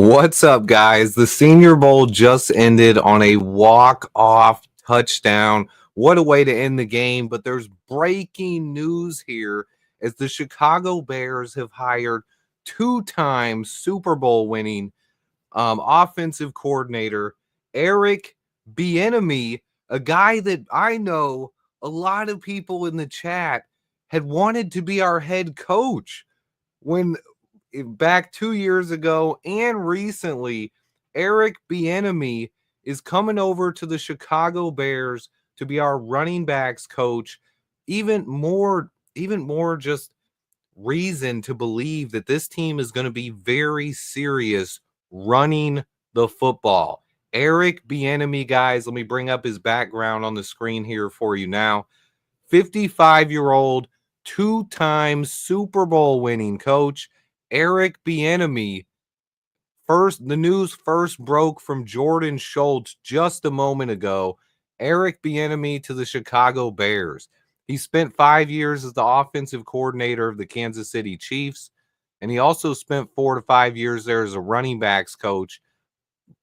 What's up, guys? The Senior Bowl just ended on a walk-off touchdown. What a way to end the game. But there's breaking news here as the Chicago Bears have hired two-time Super Bowl winning offensive coordinator Eric Bieniemy, a guy that I know a lot of people in the chat had wanted to be our head coach when back 2 years ago and recently. Eric Bieniemy is coming over to the Chicago Bears to be our running backs coach. Even more just reason to believe that this team is going to be very serious running the football. Eric Bieniemy, guys, let me bring up his background on the screen here for you now. 55-year-old, two-time Super Bowl winning coach Eric Bieniemy. The news first broke from Jordan Schultz just a moment ago. Eric Bieniemy to the Chicago Bears. He spent 5 years as the offensive coordinator of the Kansas City Chiefs, and he also spent 4 to 5 years there as a running backs coach.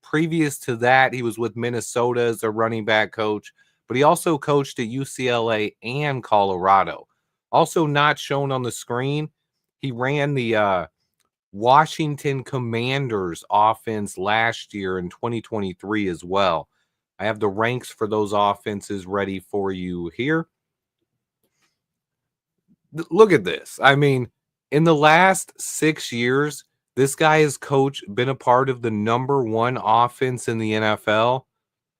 Previous to that, he was with Minnesota as a running back coach, but he also coached at UCLA and Colorado. Also not shown on the screen, he ran the Washington Commanders offense last year in 2023 as well. I have the ranks for those offenses ready for you here. Look at this. I mean, in the last 6 years, this guy has been a part of the number one offense in the NFL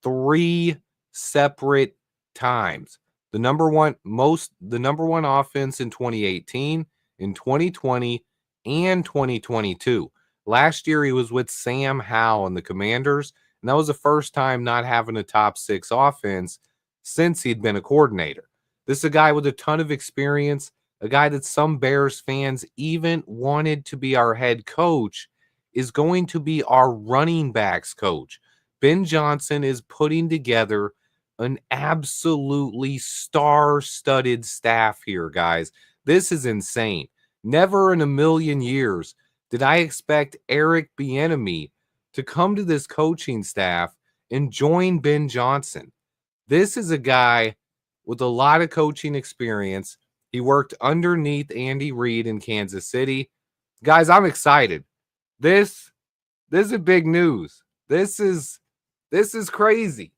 3 separate times. The number one offense in 2018, in 2020, and 2022. Last year, he was with Sam Howell and the Commanders, and that was the first time not having a top 6 offense since he'd been a coordinator. This is a guy with a ton of experience, a guy that some Bears fans even wanted to be our head coach, is going to be our running backs coach. Ben Johnson is putting together an absolutely star-studded staff here, guys. This is insane. Never in a million years did I expect Eric Bieniemy to come to this coaching staff and join Ben Johnson. This is a guy with a lot of coaching experience. He worked underneath Andy Reid in Kansas City. Guys, I'm excited. This is big news. This is crazy.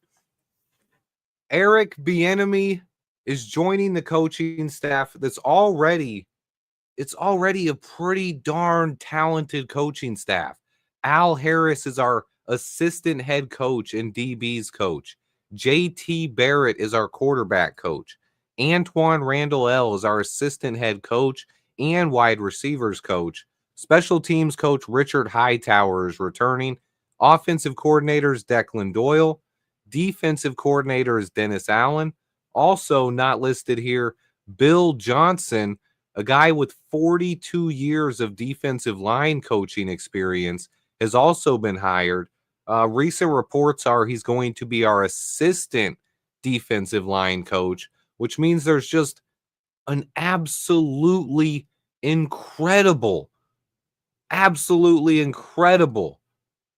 Eric Bieniemy is joining the coaching staff that's already a pretty darn talented coaching staff. Al Harris is our assistant head coach and DB's coach. JT Barrett is our quarterback coach. Antoine Randall L is our assistant head coach and wide receivers coach. Special teams coach Richard Hightower is returning. Offensive coordinator is Declan Doyle. Defensive coordinator is Dennis Allen. Also not listed here, Bill Johnson, a guy with 42 years of defensive line coaching experience, has also been hired. Recent reports are he's going to be our assistant defensive line coach, which means there's just an absolutely incredible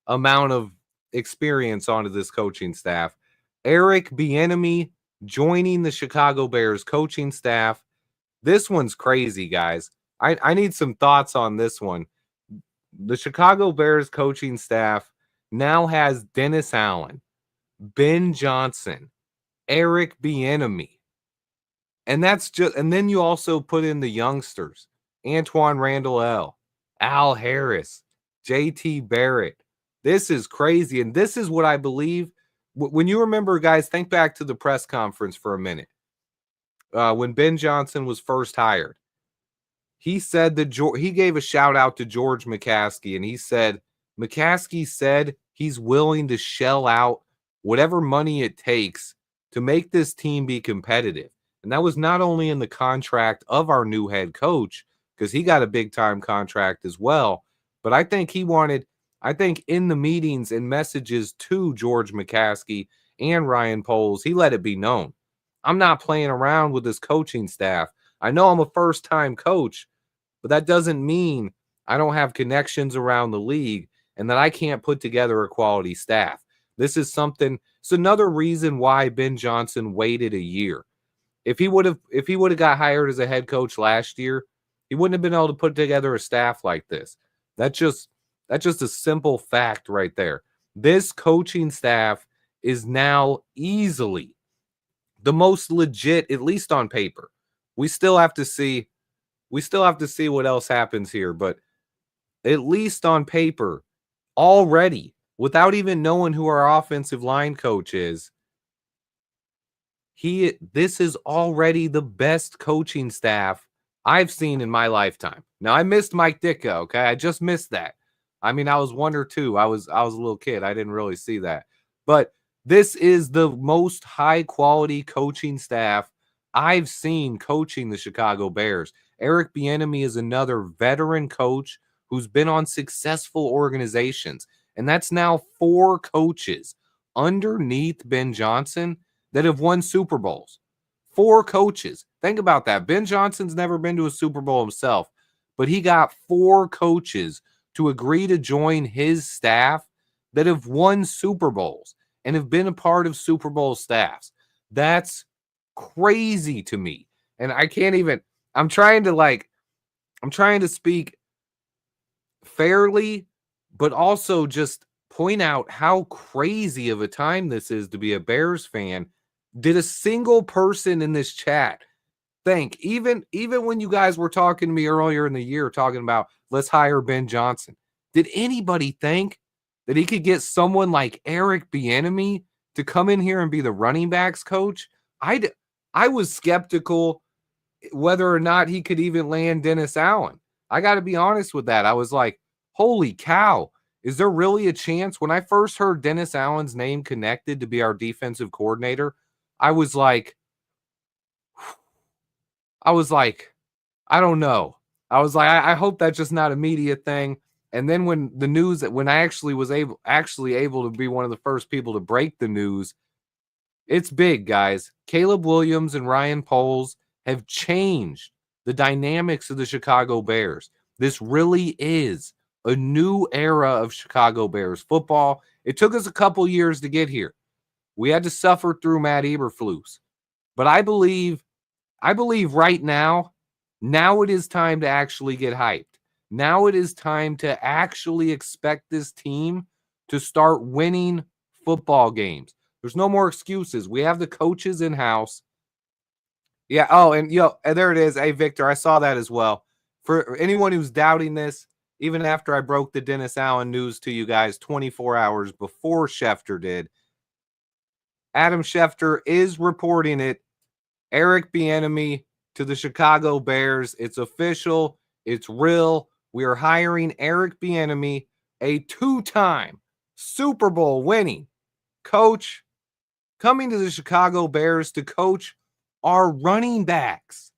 amount of experience onto this coaching staff. Eric Bieniemy joining the Chicago Bears coaching staff. This one's crazy, guys. I need some thoughts on this one. The Chicago Bears coaching staff now has Dennis Allen, Ben Johnson, Eric Bieniemy. And then you also put in the youngsters, Antoine Randall L, Al Harris, JT Barrett. This is crazy. And this is what I believe. When you remember, guys, think back to the press conference for a minute. When Ben Johnson was first hired, he said he gave a shout out to George McCaskey, and he said McCaskey said he's willing to shell out whatever money it takes to make this team be competitive. And that was not only in the contract of our new head coach, because he got a big time contract as well, but I think in the meetings and messages to George McCaskey and Ryan Poles, he let it be known, I'm not playing around with this coaching staff. I know I'm a first-time coach, but that doesn't mean I don't have connections around the league. and that I can't put together a quality staff. This is something, it's another reason why Ben Johnson waited a year. If he would have got hired as a head coach last year, he wouldn't have been able to put together a staff like this. That's just a simple fact right there. This coaching staff is now easily the most legit, at least on paper. We still have to see what else happens here, but at least on paper, already, without even knowing who our offensive line coach is, this is already the best coaching staff I've seen in my lifetime. Now, I missed Mike Ditka, okay? I just missed that. I mean, I was 1 or 2. I was a little kid. I didn't really see that. But this is the most high quality coaching staff I've seen coaching the Chicago Bears. Eric Bieniemy is another veteran coach who's been on successful organizations. And that's now 4 coaches underneath Ben Johnson that have won Super Bowls. 4 coaches. Think about that. Ben Johnson's never been to a Super Bowl himself, but he got 4 coaches to agree to join his staff that have won Super Bowls and have been a part of Super Bowl staffs. That's crazy to me. And I can't even, I'm trying to speak fairly, but also just point out how crazy of a time this is to be a Bears fan. Did a single person in this chat think, even when you guys were talking to me earlier in the year talking about let's hire Ben Johnson, did anybody think that he could get someone like Eric Bieniemy to come in here and be the running backs coach? I was skeptical whether or not he could even land Dennis Allen. I got to be honest with that. I was like, holy cow, is there really a chance? When I first heard Dennis Allen's name connected to be our defensive coordinator, I was like, I don't know. I was like, I hope that's just not a media thing. And then when I actually was able to be one of the first people to break the news, it's big, guys. Caleb Williams and Ryan Poles have changed the dynamics of the Chicago Bears. This really is a new era of Chicago Bears football. It took us a couple years to get here. We had to suffer through Matt Eberflus. But I believe right now it is time to actually get hyped. Now it is time to actually expect this team to start winning football games. There's no more excuses. We have the coaches in-house. Yeah, oh, and there it is. Hey, Victor, I saw that as well. For anyone who's doubting this, even after I broke the Dennis Allen news to you guys 24 hours before Schefter did, Adam Schefter is reporting it. Eric Bieniemy to the Chicago Bears. It's official. It's real. We are hiring Eric Bieniemy, a 2-time Super Bowl winning coach, coming to the Chicago Bears to coach our running backs.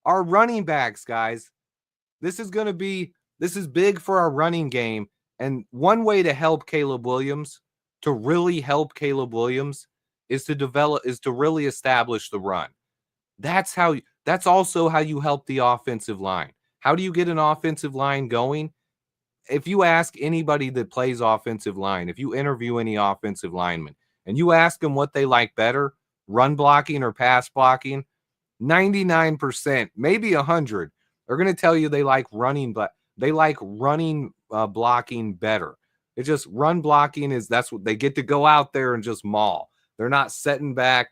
Our running backs, guys. This is big for our running game. And one way to help Caleb Williams, to really help Caleb Williams, is to really establish the run. That's also how you help the offensive line. How do you get an offensive line going? If you ask anybody that plays offensive line, if you interview any offensive lineman and you ask them what they like better, run blocking or pass blocking, 99%, maybe 100, are going to tell you they like running, but they like running blocking better. It's just run blocking that's what they get to go out there and just maul. They're not setting back,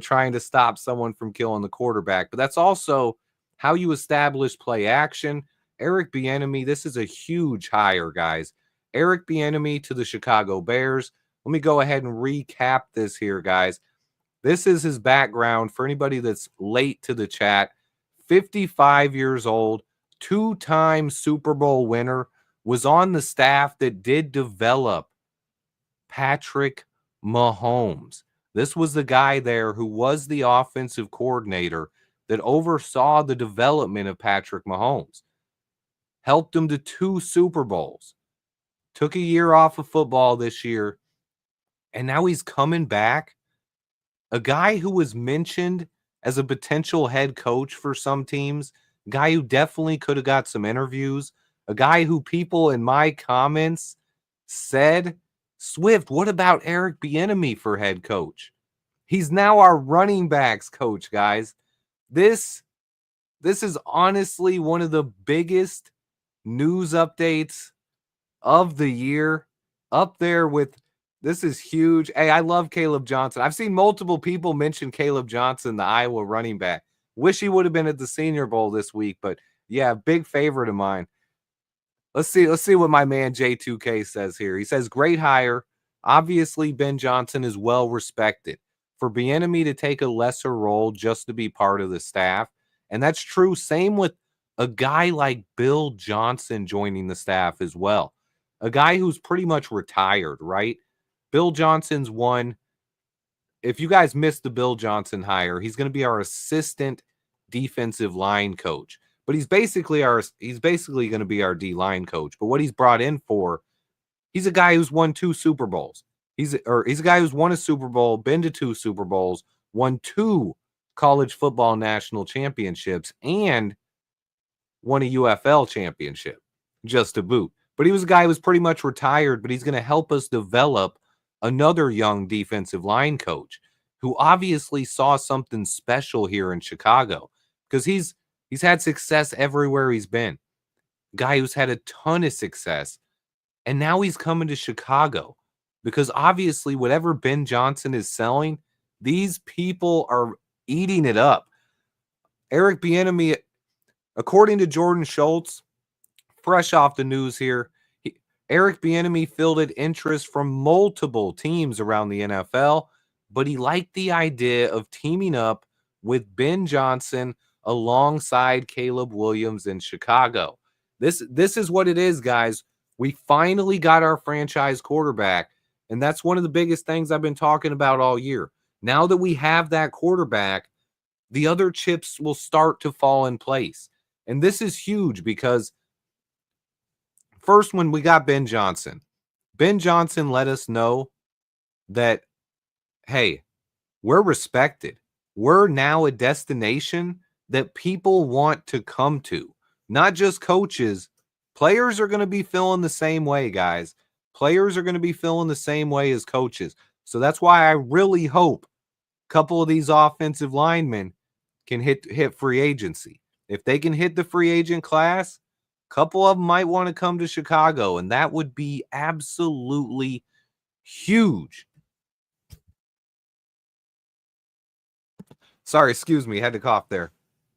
trying to stop someone from killing the quarterback. But that's also how you establish play action. Eric Bieniemy, this is a huge hire, guys. Eric Bieniemy to the Chicago Bears. Let me go ahead and recap this here, guys. This is his background for anybody that's late to the chat. 55 years old, 2-time Super Bowl winner, was on the staff that did develop Patrick Mahomes. This was the guy there who was the offensive coordinator that oversaw the development of Patrick Mahomes. Helped him to 2 Super Bowls. Took a year off of football this year. And now he's coming back. A guy who was mentioned as a potential head coach for some teams. A guy who definitely could have got some interviews. A guy who people in my comments said, Swift, what about Eric Bieniemy for head coach? He's now our running backs coach, guys. This is honestly one of the biggest news updates of the year, up there with this is huge. Hey, I love Caleb Johnson. I've seen multiple people mention Caleb Johnson, the Iowa running back. Wish he would have been at the Senior Bowl this week, but yeah, big favorite of mine. Let's see what my man J2K says here. He says, great hire. Obviously, Ben Johnson is well respected. For Bieniemy to take a lesser role just to be part of the staff, and that's true. Same with a guy like Bill Johnson joining the staff as well. A guy who's pretty much retired, right? Bill Johnson's one. If you guys missed the Bill Johnson hire, he's going to be our assistant defensive line coach. But he's basically going to be our D line coach. But what he's brought in for, he's a guy who's won 2 Super Bowls. He's a guy who's won a Super Bowl, been to 2 Super Bowls, won 2 college football national championships, and won a UFL championship, just to boot. But he was a guy who was pretty much retired, but he's going to help us develop another young defensive line coach who obviously saw something special here in Chicago because he's had success everywhere he's been. Guy who's had a ton of success. And now he's coming to Chicago because obviously whatever Ben Johnson is selling, these people are eating it up. Eric Bieniemy, according to Jordan Schultz, fresh off the news here, Eric Bieniemy fielded interest from multiple teams around the NFL, but he liked the idea of teaming up with Ben Johnson alongside Caleb Williams in Chicago. This is what it is, guys. We finally got our franchise quarterback, and that's one of the biggest things I've been talking about all year. Now that we have that quarterback, the other chips will start to fall in place. And this is huge because first, when we got Ben Johnson let us know that, hey, we're respected. We're now a destination that people want to come to, not just coaches. Players are going to be feeling the same way, guys. Players are going to be feeling the same way as coaches. So that's why I really hope a couple of these offensive linemen can hit free agency. If they can hit the free agent class, a couple of them might want to come to Chicago, and that would be absolutely huge. Sorry, excuse me, had to cough there.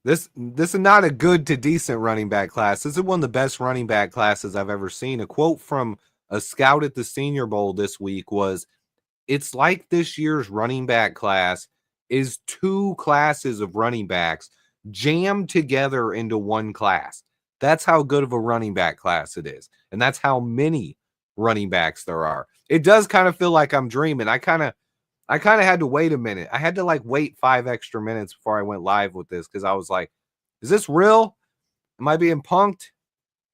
This is not a good to decent running back class. This is one of the best running back classes I've ever seen. A quote from a scout at the Senior Bowl this week was, it's like this year's running back class is 2 classes of running backs jammed together into one class. That's how good of a running back class it is. And that's how many running backs there are. It does kind of feel like I'm dreaming. I kind of had to wait a minute. I had to wait 5 extra minutes before I went live with this because I was like, is this real? Am I being punked?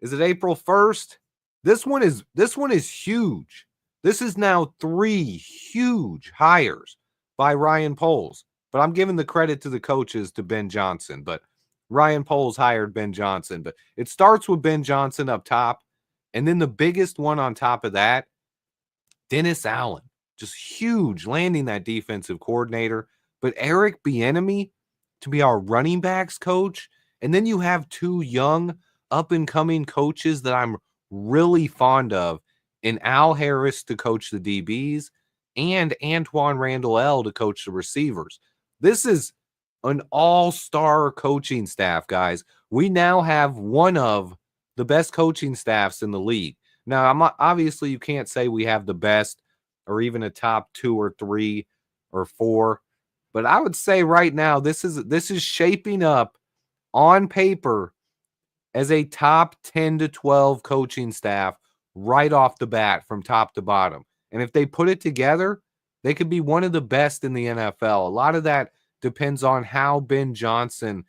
Is it April 1st? This one is huge. This is now 3 huge hires by Ryan Poles. But I'm giving the credit to the coaches, to Ben Johnson. But Ryan Poles hired Ben Johnson. But it starts with Ben Johnson up top. And then the biggest one on top of that, Dennis Allen. Just huge, landing that defensive coordinator. But Eric Bieniemy to be our running backs coach. And then you have 2 young, up-and-coming coaches that I'm really fond of in Al Harris to coach the DBs and Antoine Randall L to coach the receivers. This is an all-star coaching staff, guys. We now have one of the best coaching staffs in the league. Now, obviously, you can't say we have the best or even a top 2 or 3 or 4. But I would say right now, this is shaping up on paper as a top 10 to 12 coaching staff right off the bat from top to bottom. And if they put it together, they could be one of the best in the NFL. A lot of that depends on how Ben Johnson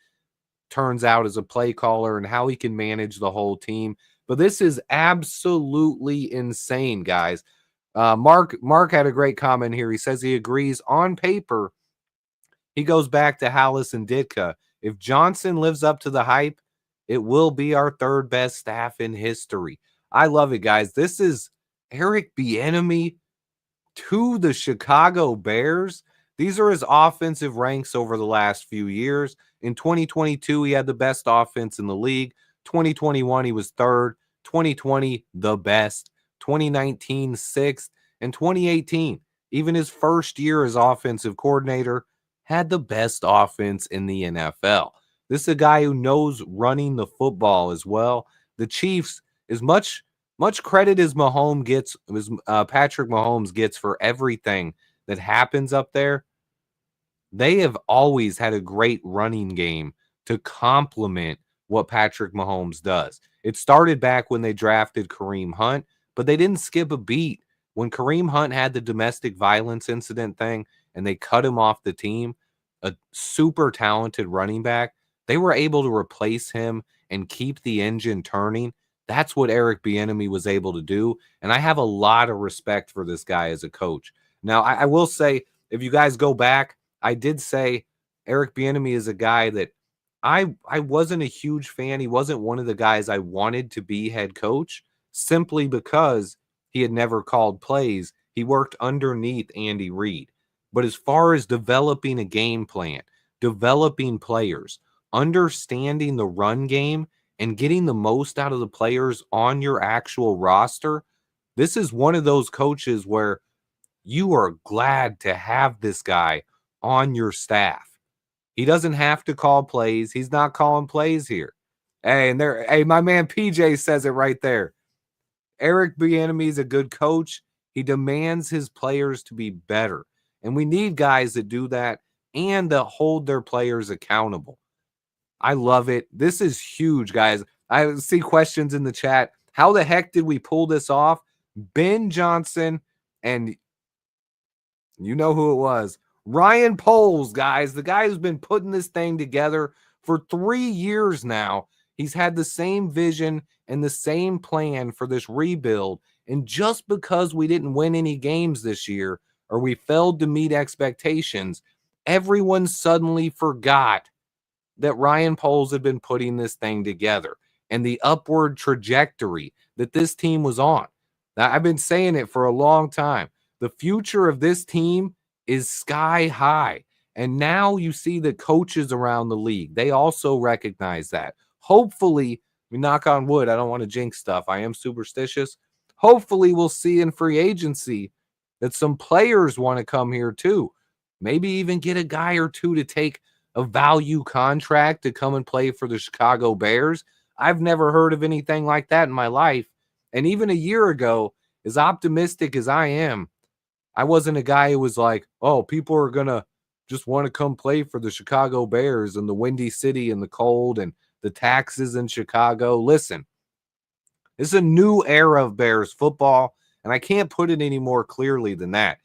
turns out as a play caller and how he can manage the whole team. But this is absolutely insane, guys. Mark had a great comment here. He says he agrees on paper. He goes back to Hallis and Ditka. If Johnson lives up to the hype, it will be our 3rd best staff in history. I love it, guys. This is Eric Bieniemy to the Chicago Bears. These are his offensive ranks over the last few years. In 2022, he had the best offense in the league. 2021, he was third. 2020, the best. 2019, sixth. And 2018, even his first year as offensive coordinator, had the best offense in the NFL. This is a guy who knows running the football as well. The Chiefs, as much credit as Patrick Mahomes gets for everything that happens up there, they have always had a great running game to complement what Patrick Mahomes does. It started back when they drafted Kareem Hunt, but they didn't skip a beat. When Kareem Hunt had the domestic violence incident thing and they cut him off the team, a super talented running back, they were able to replace him and keep the engine turning. That's what Eric Bieniemy was able to do, and I have a lot of respect for this guy as a coach. Now, I will say, if you guys go back, I did say Eric Bieniemy is a guy that I wasn't a huge fan. He wasn't one of the guys I wanted to be head coach simply because he had never called plays. He worked underneath Andy Reid. But as far as developing a game plan, developing players, understanding the run game, and getting the most out of the players on your actual roster, this is one of those coaches where you are glad to have this guy on your staff. He doesn't have to call plays. He's not calling plays here. Hey, my man PJ says it right there. Eric Bieniemy is a good coach. He demands his players to be better. And we need guys that do that and that hold their players accountable. I love it. This is huge, guys. I see questions in the chat. How the heck did we pull this off? Ben Johnson and you know who it was. Ryan Poles, guys. The guy who's been putting this thing together for 3 years now. He's had the same vision and the same plan for this rebuild. And just because we didn't win any games this year or we failed to meet expectations, everyone suddenly forgot that Ryan Poles had been putting this thing together and the upward trajectory that this team was on. Now, I've been saying it for a long time. The future of this team is sky high. And now you see the coaches around the league. They also recognize that. Hopefully, we knock on wood. I don't want to jinx stuff. I am superstitious. Hopefully, we'll see in free agency that some players want to come here too. Maybe even get a guy or two to take a value contract to come and play for the Chicago Bears. I've never heard of anything like that in my life. And even a year ago, as optimistic as I am, I wasn't a guy who was like, oh, people are going to just want to come play for the Chicago Bears and the Windy City and the cold and the taxes in Chicago. Listen, this is a new era of Bears football, and I can't put it any more clearly than that.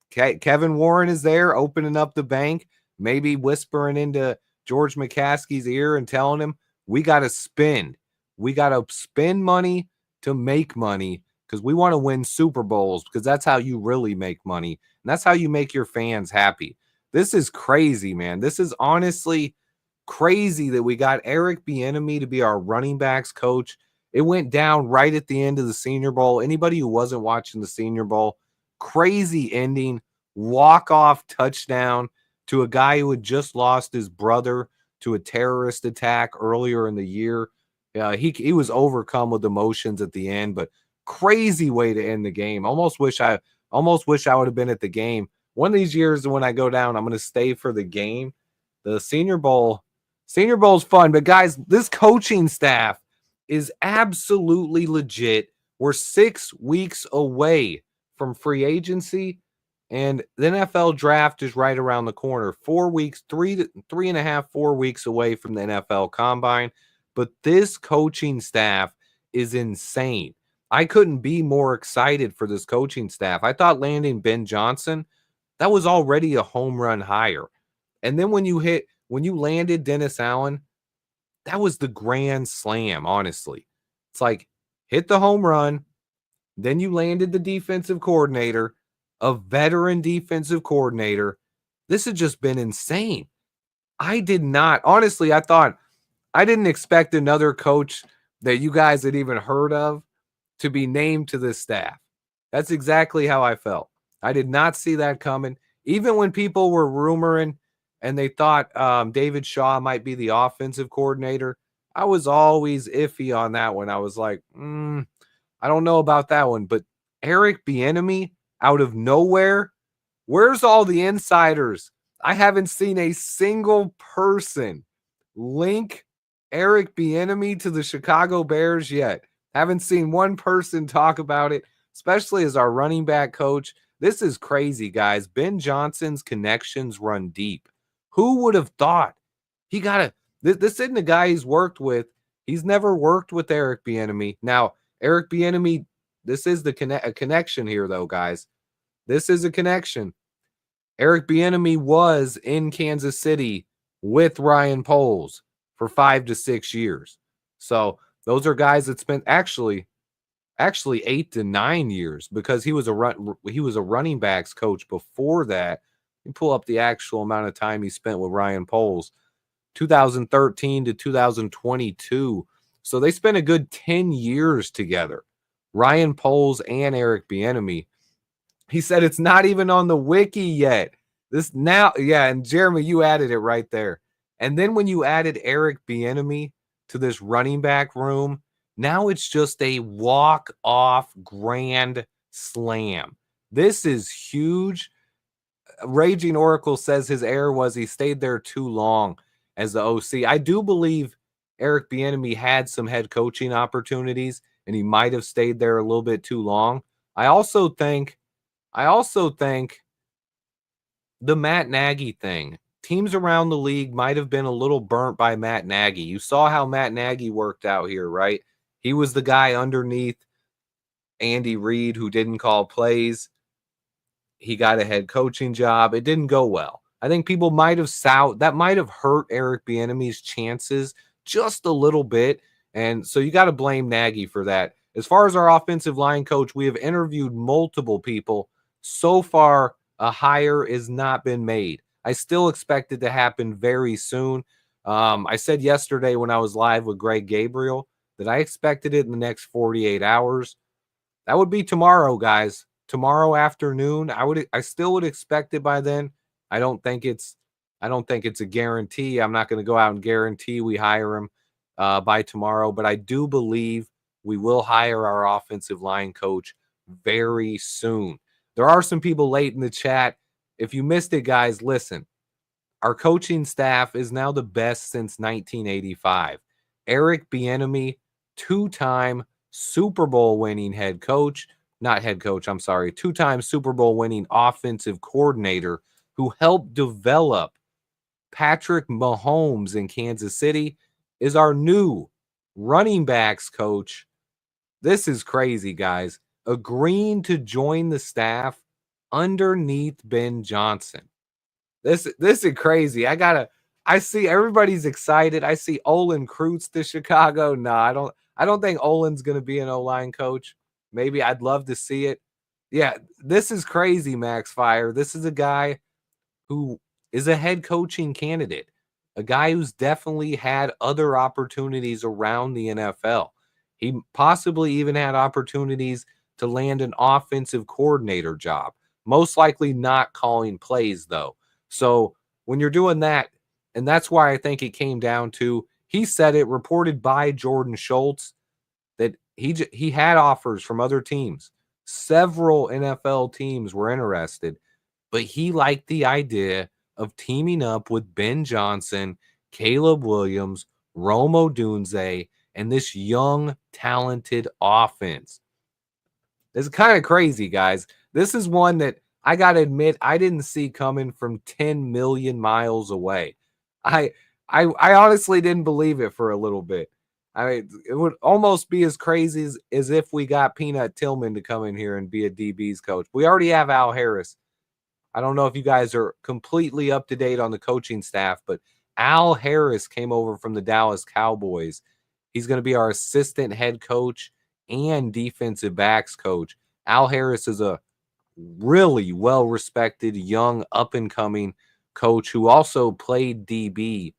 Kevin Warren is there opening up the bank, maybe whispering into George McCaskey's ear and telling him, we got to spend. We got to spend money to make money because we want to win Super Bowls because that's how you really make money. And that's how you make your fans happy. This is crazy, man. This is honestly crazy that we got Eric Bieniemy to be our running backs coach. It went down right at the end of the Senior Bowl. Anybody who wasn't watching the Senior Bowl, crazy ending, walk-off touchdown to a guy who had just lost his brother to a terrorist attack earlier in the year. He was overcome with emotions at the end, but crazy way to end the game. Almost wish I would have been at the game. One of these years when I go down, I'm going to stay for the game. The Senior Bowl's fun, but guys, this coaching staff is absolutely legit. We're 6 weeks away from free agency, and the NFL draft is right around the corner. 4 weeks, 4 weeks away from the NFL Combine. But this coaching staff is insane. I couldn't be more excited for this coaching staff. I thought landing Ben Johnson, that was already a home run hire. And then when you landed Dennis Allen, that was the grand slam, honestly. It's like, hit the home run, then you landed the defensive coordinator, a veteran defensive coordinator. This has just been insane. I didn't expect another coach that you guys had even heard of to be named to this staff. That's exactly how I felt. I did not see that coming. Even when people were rumoring and they thought David Shaw might be the offensive coordinator, I was always iffy on that one. I was like, I don't know about that one. But Eric Bieniemy out of nowhere, where's all the insiders? I haven't seen a single person link Eric Bieniemy to the Chicago Bears yet. Haven't seen one person talk about it, especially as our running back coach. This is crazy, guys. Ben Johnson's connections run deep. Who would have thought? He got a this isn't a guy he's worked with. He's never worked with Eric Bieniemy. Now, Eric Bieniemy, this is a connection here, though, guys. This is a connection. Eric Bieniemy was in Kansas City with Ryan Poles for 5 to 6 years. So those are guys that spent actually 8 to 9 years, because he was a running backs coach before that. You pull up the actual amount of time he spent with Ryan Poles, 2013 to 2022. So they spent a good 10 years together. Ryan Poles and Eric Bieniemy. He said it's not even on the wiki yet. This now, yeah, and Jeremy, you added it right there. And then when you added Eric Bieniemy to this running back room, now it's just a walk-off grand slam. This is huge. Raging Oracle says his error was he stayed there too long as the OC. I do believe Eric Bieniemy had some head coaching opportunities, and he might have stayed there a little bit too long. I also think the Matt Nagy thing. Teams around the league might have been a little burnt by Matt Nagy. You saw how Matt Nagy worked out here, right? He was the guy underneath Andy Reid who didn't call plays. He got a head coaching job. It didn't go well. I think people might have that might have hurt Eric Bieniemy's chances just a little bit. And so you got to blame Nagy for that. As far as our offensive line coach, we have interviewed multiple people. So far, a hire has not been made. I still expect it to happen very soon. I said yesterday when I was live with Greg Gabriel that I expected it in the next 48 hours. That would be tomorrow, guys. Tomorrow afternoon. I still would expect it by then. I don't think it's a guarantee. I'm not going to go out and guarantee we hire him by tomorrow, but I do believe we will hire our offensive line coach very soon. There are some people late in the chat. If you missed it, guys, listen. Our coaching staff is now the best since 1985. Eric Bieniemy, two-time Super Bowl winning two-time Super Bowl winning offensive coordinator who helped develop Patrick Mahomes in Kansas City, is our new running backs coach. This is crazy, guys. Agreeing to join the staff underneath Ben Johnson. This is crazy. I see everybody's excited. I see Olin Kreutz to Chicago. No, I don't think Olin's going to be an O-line coach. Maybe I'd love to see it. Yeah, this is crazy, Max Fire. This is a guy who is a head coaching candidate, a guy who's definitely had other opportunities around the NFL. He possibly even had opportunities to land an offensive coordinator job, most likely not calling plays, though. So when you're doing that, and that's why I think it came down to, he said it, reported by Jordan Schultz, that he had offers from other teams. Several NFL teams were interested, but he liked the idea of teaming up with Ben Johnson, Caleb Williams, Rome Odunze, and this young, talented offense. It's kind of crazy, guys. This is one that I got to admit I didn't see coming from 10 million miles away. I honestly didn't believe it for a little bit. I mean, it would almost be as crazy as if we got Peanut Tillman to come in here and be a DB's coach. We already have Al Harris. I don't know if you guys are completely up to date on the coaching staff, but Al Harris came over from the Dallas Cowboys. He's going to be our assistant head coach and defensive backs coach. Al Harris is a really well-respected, young, up-and-coming coach who also played DB.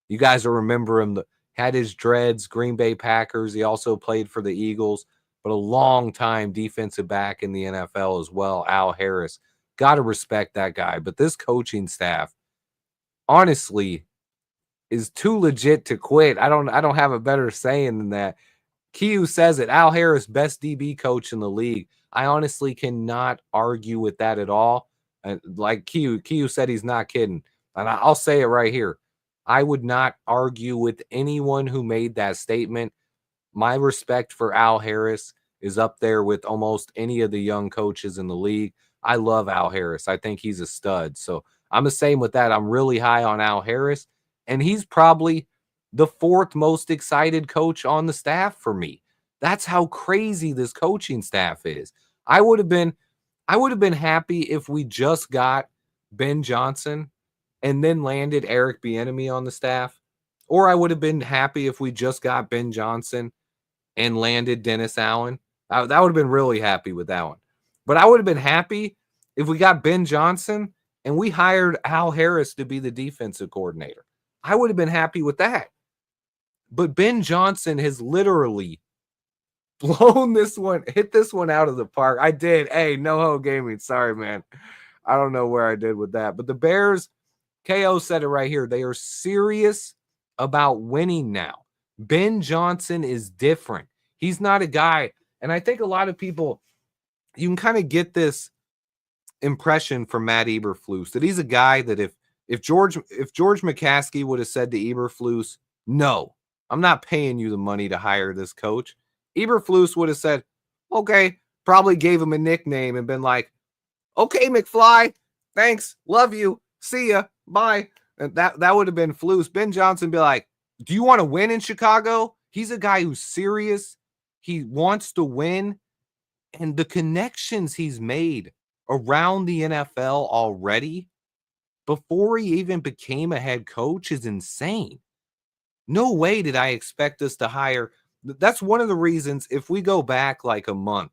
You guys will remember him, had his dreads, Green Bay Packers. He also played for the Eagles. but a long time defensive back in the NFL as well, Al Harris. Got to respect that guy. But this coaching staff, honestly, is too legit to quit. I don't have a better saying than that. Q says it. Al Harris, best DB coach in the league. I honestly cannot argue with that at all. And like Q said, he's not kidding. And I'll say it right here. I would not argue with anyone who made that statement. My respect for Al Harris is up there with almost any of the young coaches in the league. I love Al Harris. I think he's a stud. So I'm the same with that. I'm really high on Al Harris, and he's probably the fourth most excited coach on the staff for me. That's how crazy this coaching staff is. I would have been happy if we just got Ben Johnson and then landed Eric Bieniemy on the staff. Or I would have been happy if we just got Ben Johnson and landed Dennis Allen. That would have been really happy with that one. But I would have been happy if we got Ben Johnson and we hired Al Harris to be the defensive coordinator. I would have been happy with that. But Ben Johnson has literally blown this one, hit this one out of the park. I did. Hey, no-ho gaming. Sorry, man. I don't know where I did with that. But the Bears, KO said it right here. They are serious about winning now. Ben Johnson is different. He's not a guy. And I think a lot of people, you can kind of get this impression from Matt Eberflus that he's a guy that if George McCaskey would have said to Eberflus, no, I'm not paying you the money to hire this coach, Eberflus would have said, okay, probably gave him a nickname and been like, okay, McFly, thanks, love you, see ya, bye. And that would have been Flus. Ben Johnson be like, do you want to win in Chicago? He's a guy who's serious. He wants to win. And the connections he's made around the NFL already before he even became a head coach is insane. No way did I expect us to hire. That's one of the reasons, if we go back like a month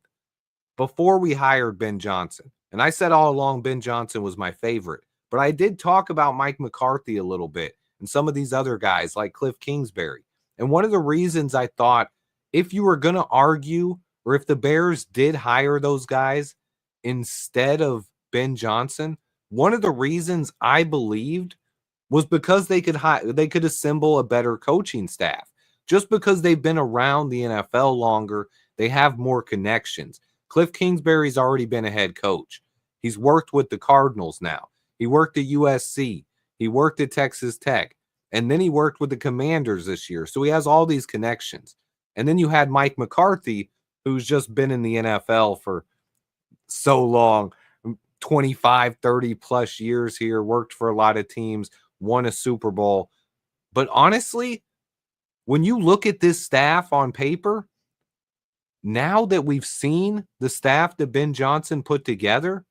before we hired Ben Johnson, and I said all along Ben Johnson was my favorite, but I did talk about Mike McCarthy a little bit and some of these other guys like Cliff Kingsbury. And one of the reasons I thought if you were going to argue or if the Bears did hire those guys instead of Ben Johnson, one of the reasons I believed was because they could assemble a better coaching staff. Just because they've been around the NFL longer, they have more connections. Cliff Kingsbury's already been a head coach. He's worked with the Cardinals now. He worked at USC. He worked at Texas Tech. And then he worked with the Commanders this year. So he has all these connections. And then you had Mike McCarthy, who's just been in the NFL for so long, 25, 30 plus years here, worked for a lot of teams, won a Super Bowl. But honestly, when you look at this staff on paper, now that we've seen the staff that Ben Johnson put together,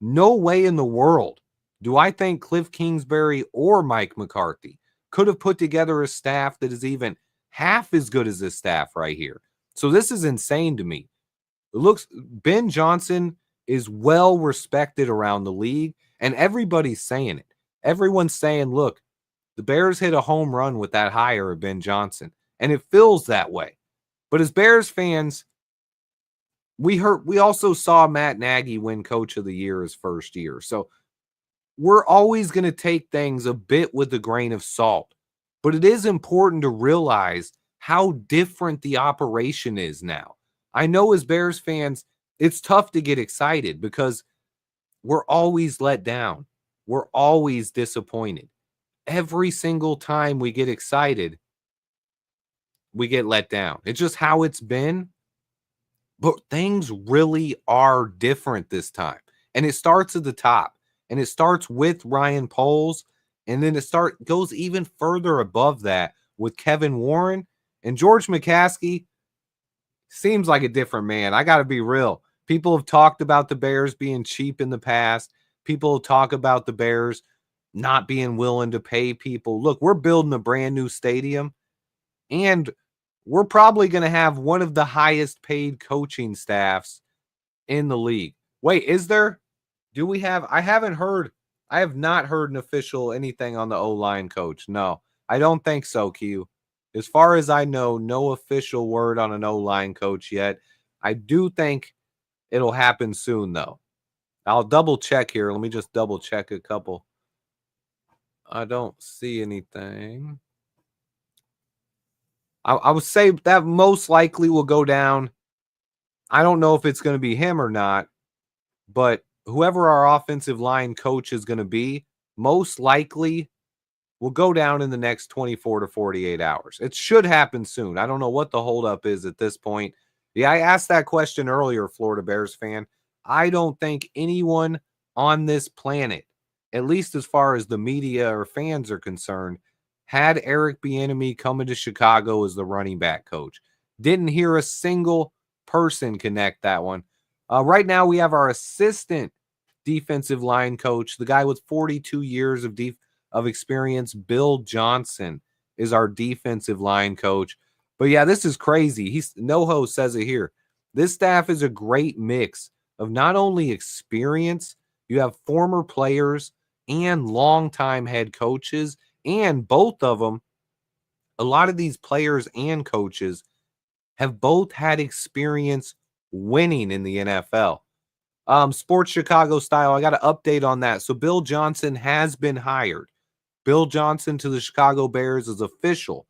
no way in the world do I think Cliff Kingsbury or Mike McCarthy could have put together a staff that is even half as good as this staff right here. So this is insane to me. It looks Ben Johnson is well respected around the league, and everybody's saying it. Everyone's saying, look, the Bears hit a home run with that hire of Ben Johnson, and it feels that way. But as Bears fans, we also saw Matt Nagy win Coach of the Year his first year. So we're always going to take things a bit with a grain of salt. But it is important to realize how different the operation is now. I know as Bears fans, it's tough to get excited because we're always let down. We're always disappointed. Every single time we get excited, we get let down. It's just how it's been. But things really are different this time. And it starts at the top. And it starts with Ryan Poles. And then it goes even further above that with Kevin Warren. And George McCaskey seems like a different man. I got to be real. People have talked about the Bears being cheap in the past. People talk about the Bears not being willing to pay people. Look, we're building a brand new stadium. And we're probably going to have one of the highest paid coaching staffs in the league. Wait, is there? Do we have? I have not heard an official anything on the O-line coach. No, I don't think so, Q. As far as I know, no official word on an O-line coach yet. I do think it'll happen soon, though. I'll double check here. Let me just double check a couple. I don't see anything. I would say that most likely will go down. I don't know if it's going to be him or not, but whoever our offensive line coach is going to be, most likely will go down in the next 24 to 48 hours. It should happen soon. I don't know what the holdup is at this point. Yeah, I asked that question earlier, Florida Bears fan. I don't think anyone on this planet, at least as far as the media or fans are concerned, had Eric Bieniemy coming to Chicago as the running back coach. Didn't hear a single person connect that one. Right now, we have our assistant defensive line coach, the guy with 42 years of experience. Bill Johnson is our defensive line coach. But yeah, this is crazy. NoHo says it here. This staff is a great mix of not only experience, you have former players and longtime head coaches, and both of them, a lot of these players and coaches have both had experience winning in the NFL. Sports Chicago style, I got an update on that. So Bill Johnson has been hired. Bill Johnson to the Chicago Bears is official,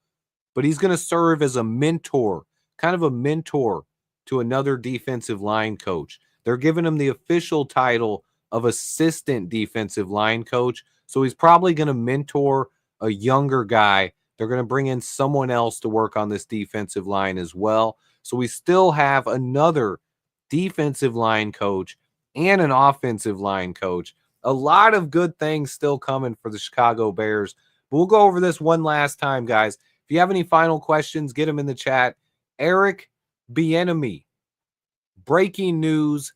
but he's going to serve as a mentor, kind of a mentor to another defensive line coach. They're giving him the official title of assistant defensive line coach. So he's probably going to mentor a younger guy. They're going to bring in someone else to work on this defensive line as well. So we still have another defensive line coach and an offensive line coach. A lot of good things still coming for the Chicago Bears. But we'll go over this one last time, guys. If you have any final questions, get them in the chat. Eric Bieniemy, breaking news,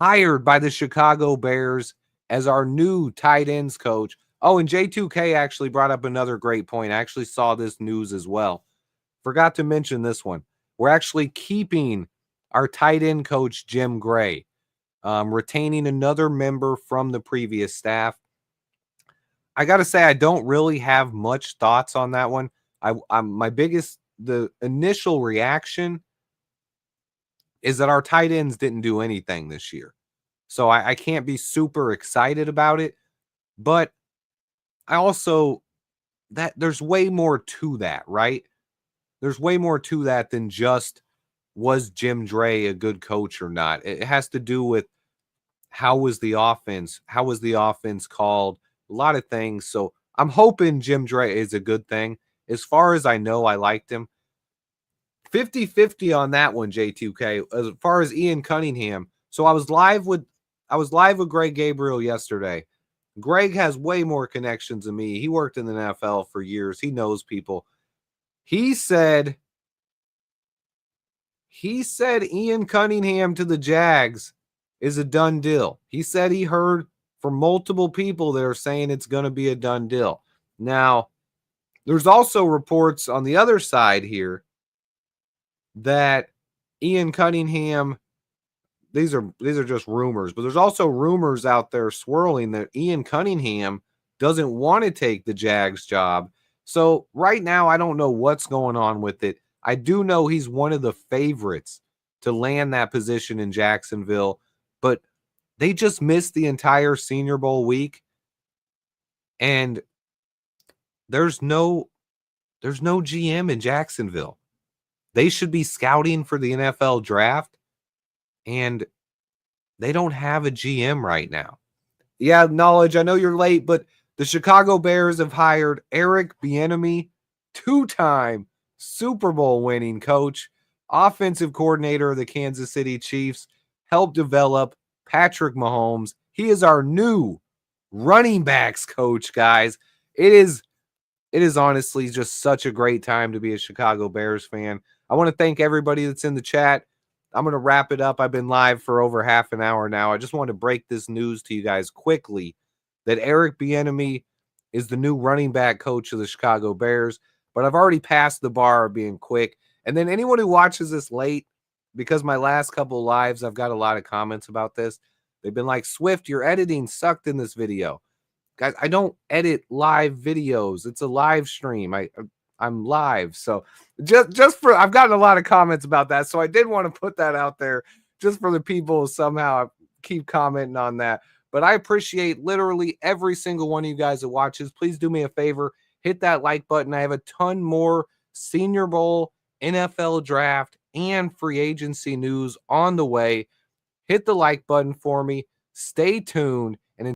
hired by the Chicago Bears as our new tight ends coach. Oh, and J2K actually brought up another great point. I actually saw this news as well. Forgot to mention this one. We're actually keeping our tight end coach, Jim Gray, retaining another member from the previous staff. I got to say, I don't really have much thoughts on that one. The initial reaction is that our tight ends didn't do anything this year. So I can't be super excited about it. But I also, there's way more to that, right? There's way more to that than just, was Jim Dray a good coach or not? It has to do with how was the offense? How was the offense called? A lot of things. So I'm hoping Jim Dray is a good thing. As far as I know, I liked him. 50-50 on that one, J2K. As far as Ian Cunningham. So I was live with Greg Gabriel yesterday. Greg has way more connections than me. He worked in the NFL for years. He knows people. He said Ian Cunningham to the Jags is a done deal. He said he heard from multiple people that are saying it's going to be a done deal. Now, there's also reports on the other side here that Ian Cunningham, these are just rumors, but there's also rumors out there swirling that Ian Cunningham doesn't want to take the Jags job. So right now, I don't know what's going on with it. I do know he's one of the favorites to land that position in Jacksonville, but they just missed the entire Senior Bowl week, and there's no GM in Jacksonville. They should be scouting for the NFL draft, and they don't have a GM right now. Yeah, Knowledge, I know you're late, but the Chicago Bears have hired Eric Bieniemy, two-time Super Bowl winning coach, offensive coordinator of the Kansas City Chiefs, helped develop Patrick Mahomes. He is our new running backs coach, guys. It is honestly just such a great time to be a Chicago Bears fan. I want to thank everybody that's in the chat. I'm going to wrap it up. I've been live for over half an hour now. I just want to break this news to you guys quickly that Eric Bieniemy is the new running back coach of the Chicago Bears, but I've already passed the bar of being quick. And then anyone who watches this late, because my last couple of lives, I've got a lot of comments about this. They've been like, Swift, your editing sucked in this video. Guys, I don't edit live videos. It's a live stream. I'm I'm live. So just for I've gotten a lot of comments about that. So I did want to put that out there just for the people who somehow keep commenting on that. But I appreciate literally every single one of you guys that watches. Please do me a favor, hit that like button. I have a ton more Senior Bowl, NFL draft, and free agency news on the way. Hit the like button for me. Stay tuned.